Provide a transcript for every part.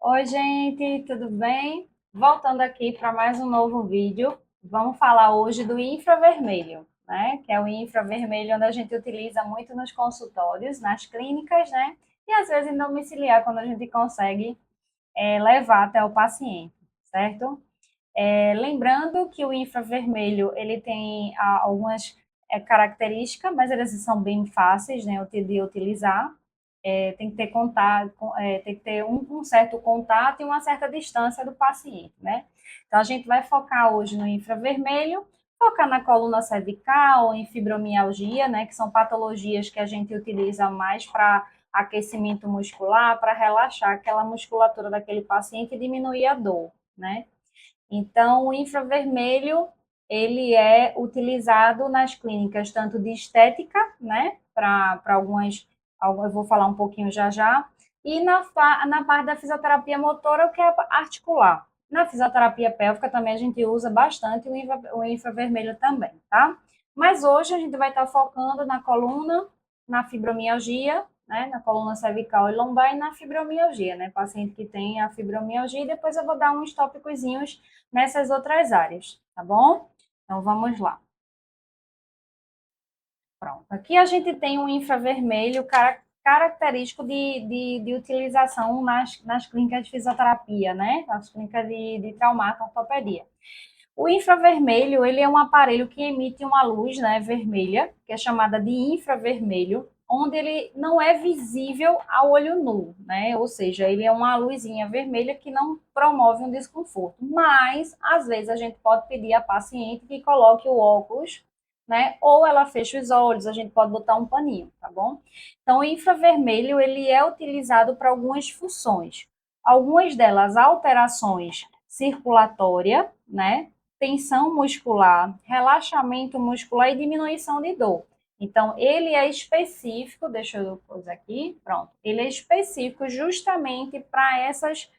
Oi, gente, tudo bem? Voltando aqui para mais um novo vídeo, vamos falar hoje do infravermelho, né? Que é o infravermelho onde a gente utiliza muito nos consultórios, nas clínicas, né? E às vezes em domiciliar, quando a gente consegue levar até o paciente, certo? Lembrando que o infravermelho ele tem algumas características, mas elas são bem fáceis, né, de utilizar. Tem que ter contato, tem que ter um certo contato e uma certa distância do paciente, né? Então a gente vai focar hoje no infravermelho, focar na coluna cervical, em fibromialgia, né, que são patologias que a gente utiliza mais para aquecimento muscular, para relaxar aquela musculatura daquele paciente e diminuir a dor, né? Então, o infravermelho, ele é utilizado nas clínicas tanto de estética, né, para eu vou falar um pouquinho já já, e na parte da fisioterapia motora, o que é articular. Na fisioterapia pélvica também a gente usa bastante o infravermelho também, tá? Mas hoje a gente vai estar focando na coluna, na fibromialgia, né, na coluna cervical e lombar e na fibromialgia, né, paciente que tem a fibromialgia, e depois eu vou dar uns tópicozinhos nessas outras áreas, tá bom? Então vamos lá. Pronto. Aqui a gente tem um infravermelho característico de utilização nas clínicas de fisioterapia, né? Nas clínicas de traumato ortopedia. O infravermelho, ele é um aparelho que emite uma luz, né, vermelha, que é chamada de infravermelho, onde ele não é visível ao olho nu, né? Ou seja, ele é uma luzinha vermelha que não promove um desconforto. Mas, às vezes, a gente pode pedir à paciente que coloque o óculos, né? Ou ela fecha os olhos, a gente pode botar um paninho, tá bom? Então, o infravermelho, ele é utilizado para algumas funções. Algumas delas, alterações circulatória, né? Tensão muscular, relaxamento muscular e diminuição de dor. Então, ele é específico, deixa eu pôr aqui, pronto. Ele é específico justamente para esses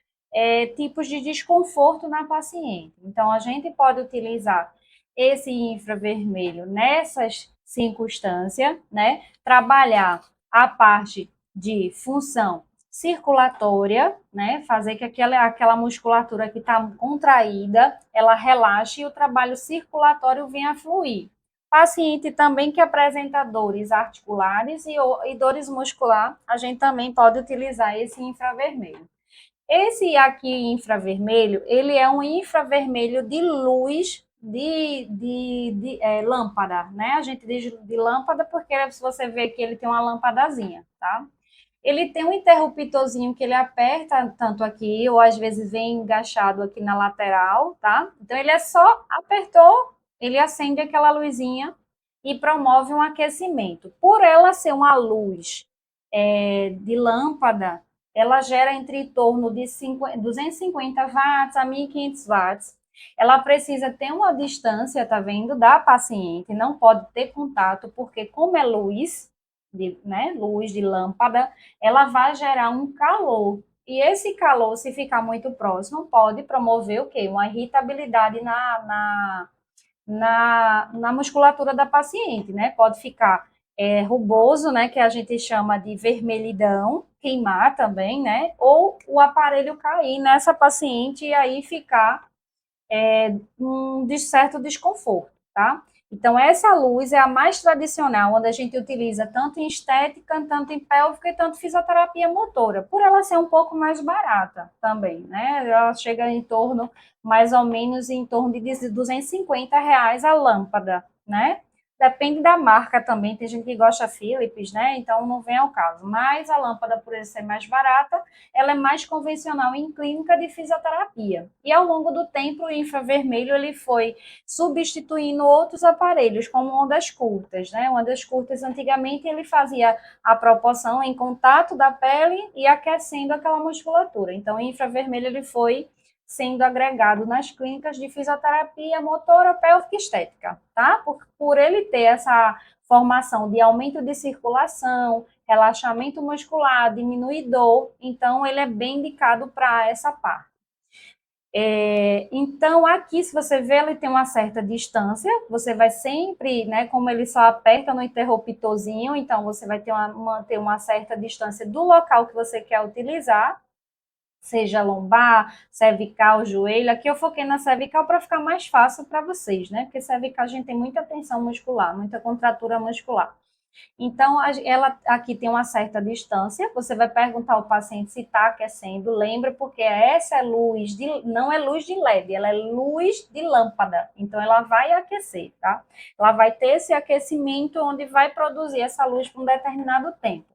tipos de desconforto na paciente. Então, a gente pode utilizar esse infravermelho nessas circunstâncias, né? Trabalhar a parte de função circulatória, né? Fazer que aquela musculatura que está contraída, ela relaxe e o trabalho circulatório venha a fluir. Paciente também que apresenta dores articulares e dores muscular, a gente também pode utilizar esse infravermelho. Esse aqui infravermelho, ele é um infravermelho de luz de lâmpada, né? A gente diz de lâmpada porque se você vê que ele tem uma lâmpadazinha, tá? Ele tem um interruptorzinho que ele aperta tanto aqui, ou às vezes vem engaixado aqui na lateral, tá? Então ele é só apertou, ele acende aquela luzinha e promove um aquecimento. Por ela ser uma luz de lâmpada, ela gera entre em torno de 250 watts a 1.500 watts. Ela precisa ter uma distância, tá vendo, da paciente, não pode ter contato, porque como é luz, luz de lâmpada, ela vai gerar um calor. E esse calor, se ficar muito próximo, pode promover o quê? Uma irritabilidade na musculatura da paciente, né? Pode ficar ruboso, né? Que a gente chama de vermelhidão, queimar também, né? Ou o aparelho cair nessa paciente e aí ficar um certo desconforto, tá? Então, essa luz é a mais tradicional, onde a gente utiliza tanto em estética, tanto em pélvica e tanto fisioterapia motora, por ela ser um pouco mais barata também, né? Ela chega em torno, mais ou menos, em torno de R$ 250 a lâmpada, né? Depende da marca também, tem gente que gosta Philips, né? Então não vem ao caso. Mas a lâmpada, por ser mais barata, ela é mais convencional em clínica de fisioterapia. E ao longo do tempo, o infravermelho ele foi substituindo outros aparelhos, como ondas curtas, né? Ondas curtas, antigamente, ele fazia a proporção em contato da pele e aquecendo aquela musculatura. Então, o infravermelho ele foi sendo agregado nas clínicas de fisioterapia motora, pélvica e estética, tá? Por ele ter essa formação de aumento de circulação, relaxamento muscular, diminuir dor, então ele é bem indicado para essa parte. Então, aqui, se você vê, ele tem uma certa distância, você vai sempre, né, como ele só aperta no interruptorzinho, então você vai manter uma certa distância do local que você quer utilizar, seja lombar, cervical, joelho. Aqui eu foquei na cervical para ficar mais fácil para vocês, né? Porque cervical a gente tem muita tensão muscular, muita contratura muscular. Então, ela aqui tem uma certa distância. Você vai perguntar ao paciente se está aquecendo. Lembra, porque essa é luz não é luz de LED, ela é luz de lâmpada. Então, ela vai aquecer, tá? Ela vai ter esse aquecimento onde vai produzir essa luz por um determinado tempo.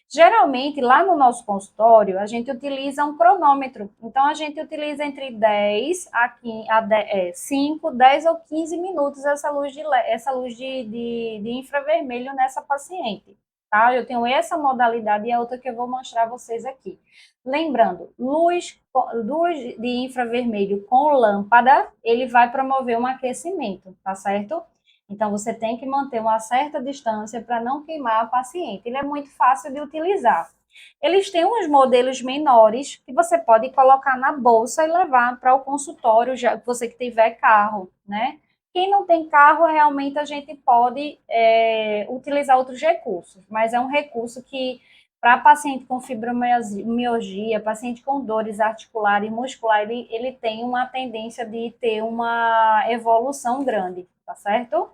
Geralmente, lá no nosso consultório, a gente utiliza um cronômetro. Então, a gente utiliza entre 10 a 5, 10 ou 15 minutos essa luz de infravermelho nessa paciente. Tá? Eu tenho essa modalidade e a outra que eu vou mostrar a vocês aqui. Lembrando, luz de infravermelho com lâmpada, ele vai promover um aquecimento, tá certo? Então, você tem que manter uma certa distância para não queimar a paciente. Ele é muito fácil de utilizar. Eles têm uns modelos menores que você pode colocar na bolsa e levar para o consultório, já você que tiver carro, né? Quem não tem carro, realmente a gente pode utilizar outros recursos, mas é um recurso que, para paciente com fibromialgia, paciente com dores articulares e musculares, ele tem uma tendência de ter uma evolução grande, tá certo?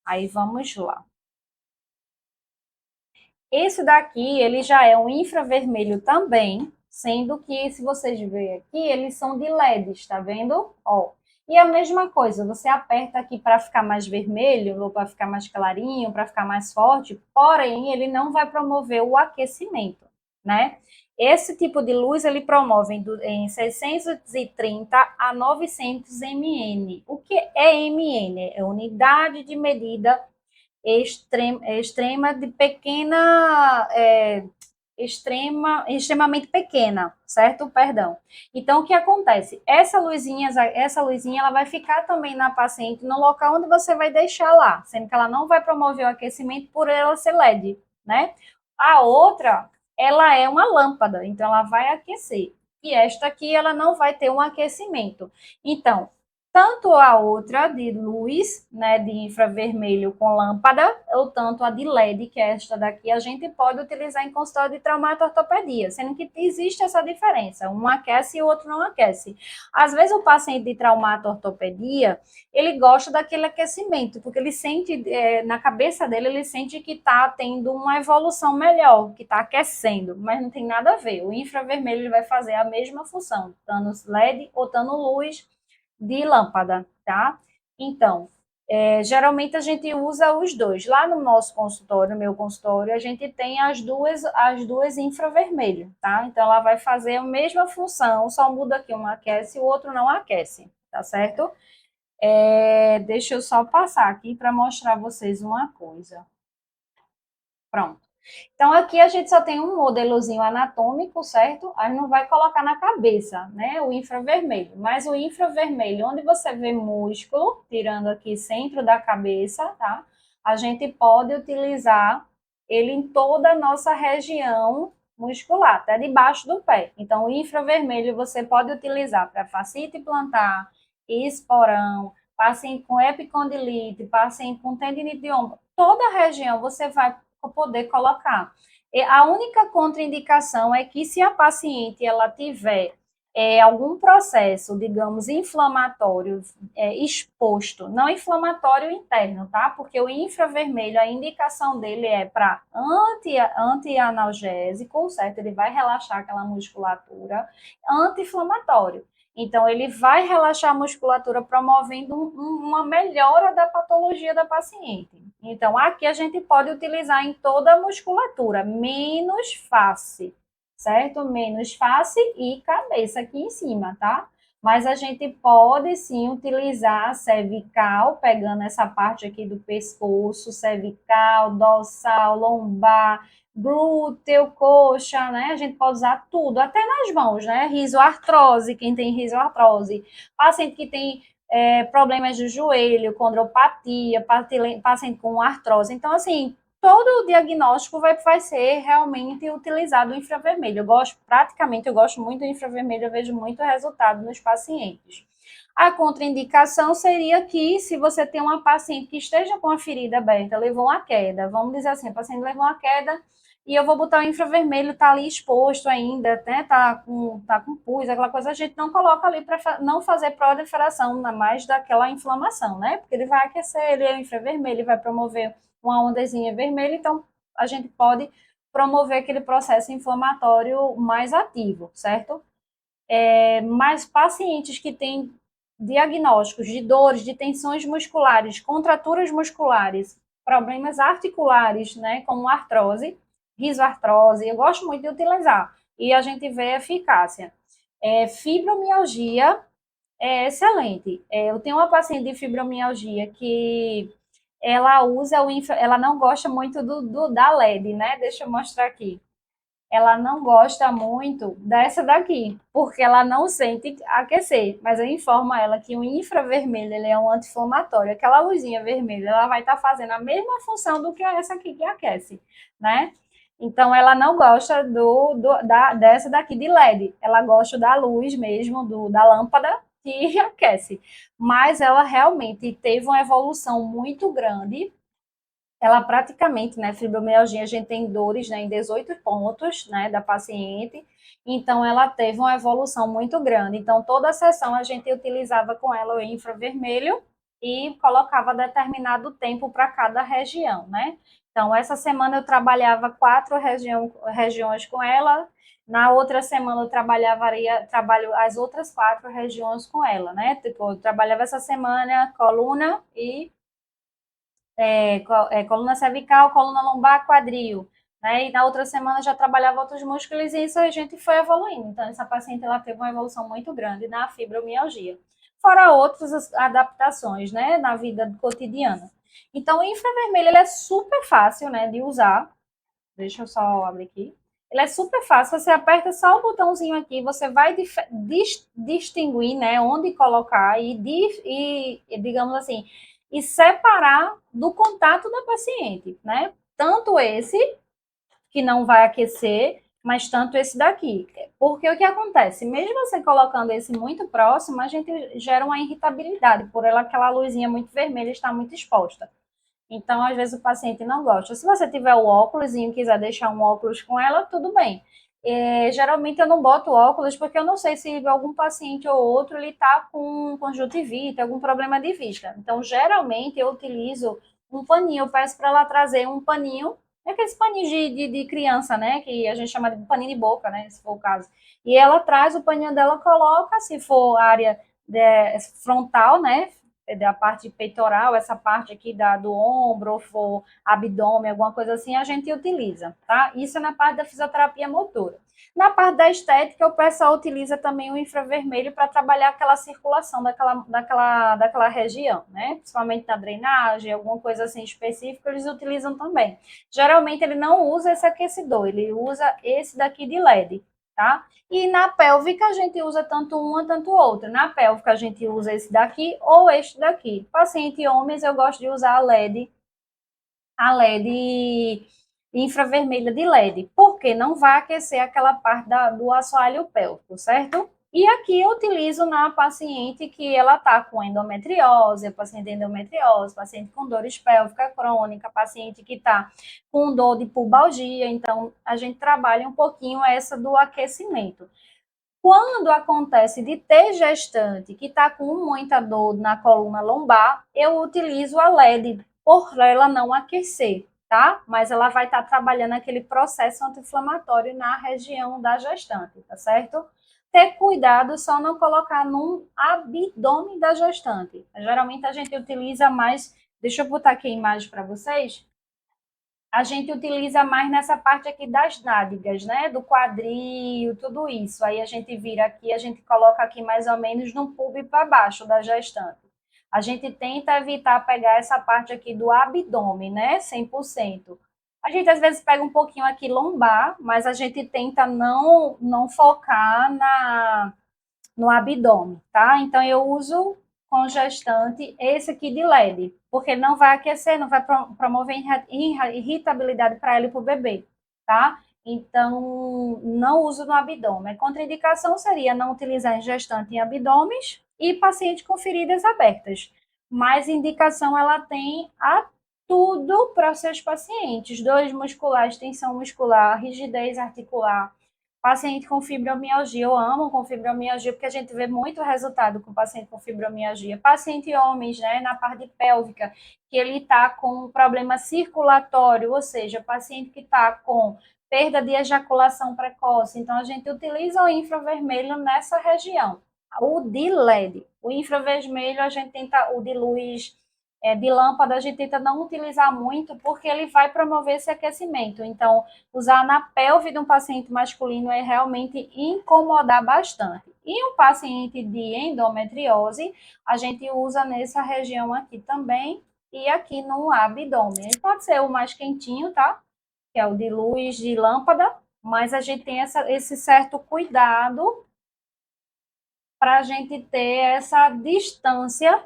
Aí vamos lá. Esse daqui, ele já é um infravermelho também, sendo que, se vocês verem aqui, eles são de LEDs, tá vendo? Ó. E a mesma coisa, você aperta aqui para ficar mais vermelho, ou para ficar mais clarinho, para ficar mais forte, porém, ele não vai promover o aquecimento, né? Esse tipo de luz, ele promove em 630 a 900 mN. O que é mN? É unidade de medida extrema de pequena, extremamente pequena, certo? Perdão. Então, o que acontece? Essa luzinha, ela vai ficar também na paciente no local onde você vai deixar lá, sendo que ela não vai promover o aquecimento por ela ser LED, né? A outra, ela é uma lâmpada, então ela vai aquecer. E esta aqui, ela não vai ter um aquecimento. Então, tanto a outra de luz, né, de infravermelho com lâmpada, ou tanto a de LED, que é esta daqui, a gente pode utilizar em consultório de traumato-ortopedia, sendo que existe essa diferença, um aquece e o outro não aquece. Às vezes o paciente de traumato-ortopedia, ele gosta daquele aquecimento, porque ele sente, na cabeça dele, ele sente que está tendo uma evolução melhor, que está aquecendo, mas não tem nada a ver. O infravermelho ele vai fazer a mesma função, tanto LED ou tanto luz, de lâmpada, tá? Então, geralmente a gente usa os dois. Lá no nosso consultório, no meu consultório, a gente tem as duas infravermelho, tá? Então, ela vai fazer a mesma função, só muda aqui um aquece e o outro não aquece, tá certo? Deixa eu só passar aqui para mostrar a vocês uma coisa. Pronto. Então, aqui a gente só tem um modelozinho anatômico, certo? A gente não vai colocar na cabeça, né? O infravermelho. Mas o infravermelho, onde você vê músculo, tirando aqui centro da cabeça, tá? A gente pode utilizar ele em toda a nossa região muscular, até debaixo do pé. Então, o infravermelho você pode utilizar para fascite plantar, esporão, paciente com epicondilite, paciente com tendinite de ombro. Toda a região você vai poder colocar. A única contraindicação é que se a paciente ela tiver algum processo, digamos, inflamatório exposto, não inflamatório interno, tá? Porque o infravermelho, a indicação dele é para anti-analgésico, certo? Ele vai relaxar aquela musculatura, anti-inflamatório. Então, ele vai relaxar a musculatura, promovendo uma melhora da patologia da paciente. Então, aqui a gente pode utilizar em toda a musculatura, menos face, certo? Menos face e cabeça aqui em cima, tá? Mas a gente pode sim utilizar a cervical, pegando essa parte aqui do pescoço, cervical, dorsal, lombar, glúteo, coxa, né? A gente pode usar tudo, até nas mãos, né? Rizoartrose, quem tem rizoartrose, paciente que tem problemas do joelho, condropatia, paciente com artrose. Então, assim, todo o diagnóstico vai ser realmente utilizado o infravermelho. Eu gosto muito do infravermelho, eu vejo muito resultado nos pacientes. A contraindicação seria que, se você tem uma paciente que esteja com a ferida aberta, levou uma queda, vamos dizer assim, a paciente levou uma queda e eu vou botar o infravermelho, tá ali exposto ainda, né? Tá com pus, aquela coisa, a gente não coloca ali para não fazer proliferação mais daquela inflamação, né? Porque ele vai aquecer, ele é infravermelho, ele vai promover uma ondazinha vermelha, então a gente pode promover aquele processo inflamatório mais ativo, certo? Mas pacientes que têm diagnósticos de dores, de tensões musculares, contraturas musculares, problemas articulares, né, como artrose, risoartrose, eu gosto muito de utilizar, e a gente vê a eficácia. Fibromialgia é excelente. Eu tenho uma paciente de fibromialgia que ela usa ela não gosta muito da LED, né? Deixa eu mostrar aqui. Ela não gosta muito dessa daqui, porque ela não sente aquecer, mas eu informo a ela que o infravermelho ele é um anti-inflamatório, aquela luzinha vermelha, ela vai estar fazendo a mesma função do que essa aqui que aquece, né? Então ela não gosta dessa daqui de LED, ela gosta da luz mesmo, da lâmpada que aquece. Mas ela realmente teve uma evolução muito grande, ela praticamente, né, fibromialgia, a gente tem dores, né, em 18 pontos, né, da paciente, então ela teve uma evolução muito grande. Então, toda a sessão a gente utilizava com ela o infravermelho e colocava determinado tempo para cada região, né? Então, essa semana eu trabalhava 4 regiões com ela, na outra semana eu trabalho as outras 4 regiões com ela, né? Tipo, eu trabalhava essa semana coluna e coluna cervical, coluna lombar, quadril, né? E na outra semana já trabalhava outros músculos e isso a gente foi evoluindo. Então, essa paciente ela teve uma evolução muito grande na fibromialgia. Fora outras adaptações, né, na vida cotidiana. Então, o infravermelho ele é super fácil, né, de usar. Deixa eu só abrir aqui. Ele é super fácil, você aperta só o botãozinho aqui, você vai distinguir, né, onde colocar digamos assim, e separar do contato da paciente, né? Tanto esse, que não vai aquecer, mas tanto esse daqui. Porque o que acontece? Mesmo você colocando esse muito próximo, a gente gera uma irritabilidade, por ela aquela luzinha muito vermelha estar muito exposta. Então, às vezes, o paciente não gosta. Se você tiver o óculos e quiser deixar um óculos com ela, tudo bem. Geralmente eu não boto óculos porque eu não sei se algum paciente ou outro ele está com conjuntivite, algum problema de vista. Então, geralmente eu utilizo um paninho, eu peço para ela trazer um paninho, aqueles paninhos de criança, né? Que a gente chama de paninho de boca, né? Se for o caso. E ela traz o paninho dela, coloca, se for área frontal, né? Da parte peitoral, essa parte aqui do ombro, ou for abdômen, alguma coisa assim, a gente utiliza, tá? Isso é na parte da fisioterapia motora. Na parte da estética, o pessoal utiliza também o infravermelho para trabalhar aquela circulação daquela região, né? Principalmente na drenagem, alguma coisa assim específica, eles utilizam também. Geralmente ele não usa esse aquecedor, ele usa esse daqui de LED, tá? E na pélvica a gente usa tanto uma, tanto outra. Na pélvica a gente usa esse daqui ou este daqui. Paciente homens eu gosto de usar a LED infravermelha de LED, porque não vai aquecer aquela parte do assoalho pélvico, certo? E aqui eu utilizo na paciente que ela está com endometriose, paciente com dores pélvica crônica, paciente que está com dor de pubalgia, então a gente trabalha um pouquinho essa do aquecimento. Quando acontece de ter gestante que está com muita dor na coluna lombar, eu utilizo a LED por ela não aquecer, tá? Mas ela vai estar trabalhando aquele processo anti-inflamatório na região da gestante, tá certo? Ter cuidado só não colocar no abdômen da gestante. Geralmente a gente utiliza mais. Deixa eu botar aqui a imagem para vocês, a gente utiliza mais nessa parte aqui das nádegas, né? Do quadril, tudo isso. Aí a gente vira aqui, a gente coloca aqui mais ou menos no pub para baixo da gestante. A gente tenta evitar pegar essa parte aqui do abdômen, né? 100%. A gente às vezes pega um pouquinho aqui lombar, mas a gente tenta não focar no abdômen, tá? Então eu uso com gestante esse aqui de LED, porque ele não vai aquecer, não vai promover irritabilidade para ela e para o bebê, tá? Então, não uso no abdômen. Contraindicação seria não utilizar em gestante em abdômenes e paciente com feridas abertas. Mas indicação ela tem a tudo para os seus pacientes: dores musculares, tensão muscular, rigidez articular, paciente com fibromialgia. Eu amo com fibromialgia, porque a gente vê muito resultado com paciente com fibromialgia. Paciente homens, né, na parte pélvica, que ele está com um problema circulatório, ou seja, paciente que está com perda de ejaculação precoce. Então, a gente utiliza o infravermelho nessa região. O de LED, o infravermelho, a gente tenta, o de luz de lâmpada, a gente tenta não utilizar muito, porque ele vai promover esse aquecimento. Então, usar na pelve de um paciente masculino é realmente incomodar bastante. E um paciente de endometriose, a gente usa nessa região aqui também e aqui no abdômen. Ele pode ser o mais quentinho, tá? Que é o de luz de lâmpada, mas a gente tem esse certo cuidado para a gente ter essa distância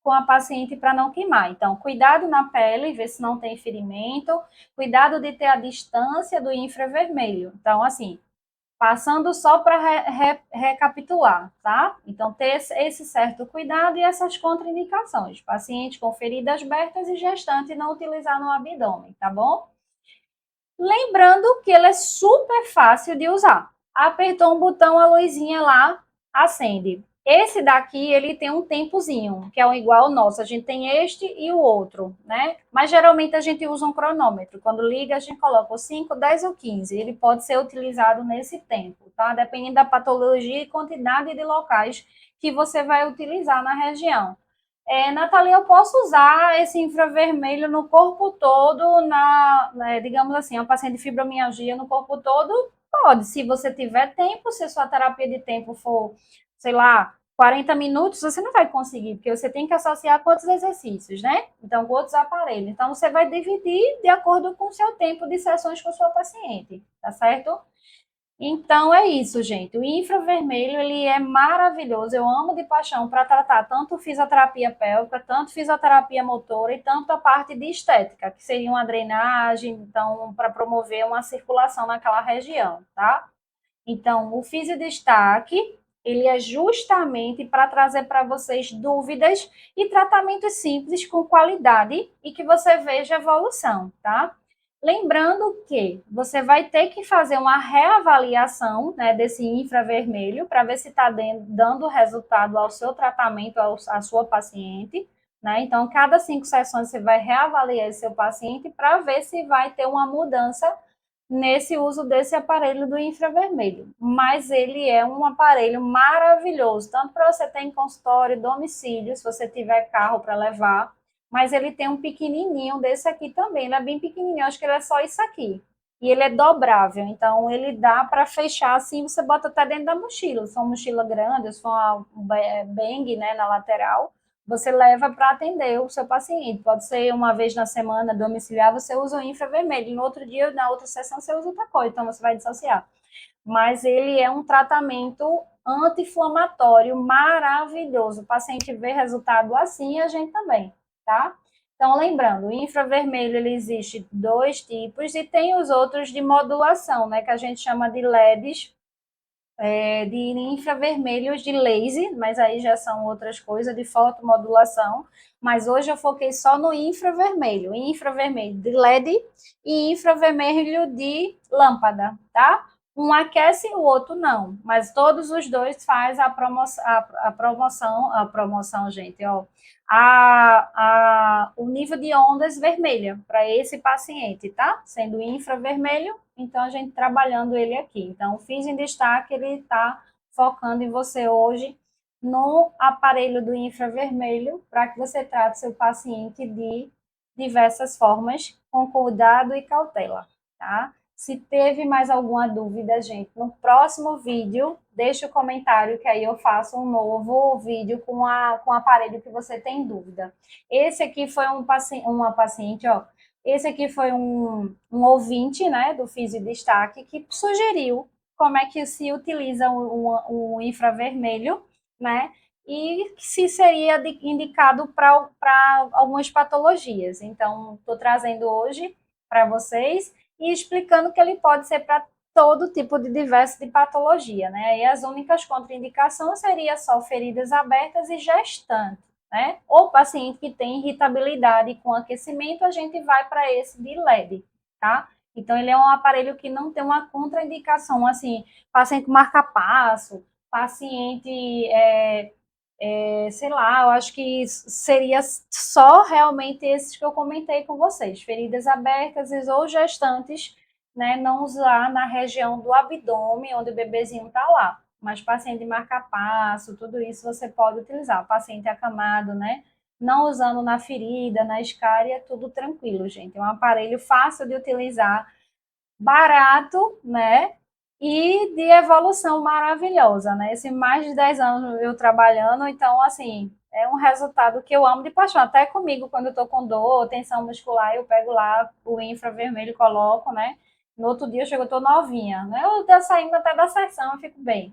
com a paciente para não queimar. Então, cuidado na pele, ver se não tem ferimento, cuidado de ter a distância do infravermelho. Então, assim, passando só para recapitular, tá? Então, ter esse certo cuidado e essas contraindicações. Paciente com feridas abertas e gestante não utilizar no abdômen, tá bom? Lembrando que ele é super fácil de usar. Apertou um botão, a luzinha lá acende. Esse daqui, ele tem um tempozinho, que é igual ao nosso. A gente tem este e o outro, né? Mas geralmente a gente usa um cronômetro. Quando liga, a gente coloca o 5, 10 ou 15. Ele pode ser utilizado nesse tempo, tá? Dependendo da patologia e quantidade de locais que você vai utilizar na região. Nathalie, eu posso usar esse infravermelho no corpo todo, digamos assim, um paciente de fibromialgia no corpo todo? Pode, se você tiver tempo, se a sua terapia de tempo for, sei lá, 40 minutos, você não vai conseguir, porque você tem que associar quantos exercícios, né? Então, com outros aparelhos. Então, você vai dividir de acordo com o seu tempo de sessões com a sua paciente, tá certo? Então é isso, gente. O infravermelho ele é maravilhoso. Eu amo de paixão para tratar tanto fisioterapia pélvica, tanto fisioterapia motora e tanto a parte de estética, que seria uma drenagem, então para promover uma circulação naquela região, tá? Então, o Fisiodestaque, ele é justamente para trazer para vocês dúvidas e tratamentos simples com qualidade e que você veja evolução, tá? Lembrando que você vai ter que fazer uma reavaliação, né, desse infravermelho para ver se está dando resultado ao seu tratamento, à sua paciente, né? Então, cada 5 sessões você vai reavaliar esse seu paciente para ver se vai ter uma mudança nesse uso desse aparelho do infravermelho. Mas ele é um aparelho maravilhoso, tanto para você ter em consultório, domicílio, se você tiver carro para levar, mas ele tem um pequenininho desse aqui também, ele é bem pequenininho, acho que ele é só isso aqui. E ele é dobrável, então ele dá para fechar assim, você bota até dentro da mochila. Se for uma mochila grande, se for uma bang, né, na lateral, você leva para atender o seu paciente. Pode ser uma vez na semana, domiciliar, você usa o infravermelho. No outro dia, na outra sessão, você usa outra coisa, então você vai dissociar. Mas ele é um tratamento anti-inflamatório maravilhoso. O paciente vê resultado assim e a gente também, tá? Então, lembrando, o infravermelho ele existe 2 tipos e tem os outros de modulação, né, que a gente chama de LEDs, de infravermelhos de laser, mas aí já são outras coisas, de fotomodulação. Mas hoje eu foquei só no infravermelho de LED e infravermelho de lâmpada, tá? Um aquece, o outro não, mas todos os dois faz a promoção, gente, ó, o nível de ondas vermelha para esse paciente, tá? Sendo infravermelho, então a gente trabalhando ele aqui. Então, o Fiz em Destaque, ele está focando em você hoje no aparelho do infravermelho para que você trate seu paciente de diversas formas, com cuidado e cautela, tá? Se teve mais alguma dúvida, gente, no próximo vídeo, deixa o comentário que aí eu faço um novo vídeo com o aparelho que você tem dúvida. Esse aqui foi uma paciente, ó, esse aqui foi um ouvinte, né, do Fisio Destaque, que sugeriu como é que se utiliza o infravermelho, né, e se seria indicado para algumas patologias. Então, estou trazendo hoje para vocês e explicando que ele pode ser para todo tipo de diverso de patologia, né? E as únicas contraindicações seria só feridas abertas e gestantes, né? Ou paciente que tem irritabilidade com aquecimento, a gente vai para esse de LED, tá? Então, ele é um aparelho que não tem uma contraindicação, assim, paciente marca-passo, paciente, sei lá, eu acho que seria só realmente esses que eu comentei com vocês, feridas abertas ou gestantes, né, não usar na região do abdômen, onde o bebezinho está lá. Mas paciente de marca-passo, tudo isso você pode utilizar. Paciente acamado, né? Não usando na ferida, na escária, tudo tranquilo, gente. É um aparelho fácil de utilizar, barato, né? E de evolução maravilhosa, né? Esse mais de 10 anos eu trabalhando, então, assim, é um resultado que eu amo de paixão. Até comigo, quando eu tô com dor, tensão muscular, eu pego lá o infravermelho e coloco, né? No outro dia eu chego, eu tô novinha, né? Eu tô saindo até da sessão, eu fico bem.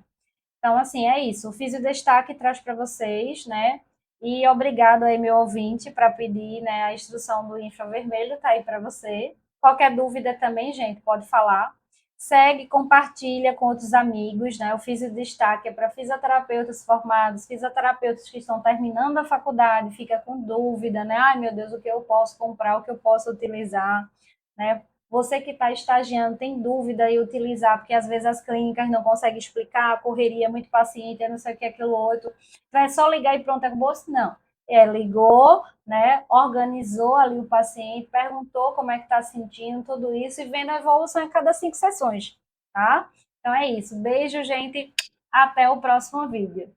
Então, assim, é isso. O Fiz o Destaque traz para vocês, né? E obrigado aí, meu ouvinte, para pedir, né, a instrução do infravermelho, tá aí para você. Qualquer dúvida também, gente, pode falar. Segue, compartilha com outros amigos, né? O Fiz o Destaque é para fisioterapeutas formados, fisioterapeutas que estão terminando a faculdade, fica com dúvida, né? Ai, meu Deus, o que eu posso comprar, o que eu posso utilizar, né? Você que está estagiando, tem dúvida em utilizar, porque às vezes as clínicas não conseguem explicar, a correria é muito paciente, é não sei o que, aquilo outro. Então é só ligar e pronto, acabou? Não. Ligou, né? Organizou ali o paciente, perguntou como é que está sentindo, tudo isso, e vendo a evolução em cada 5 sessões, tá? Então é isso. Beijo, gente. Até o próximo vídeo.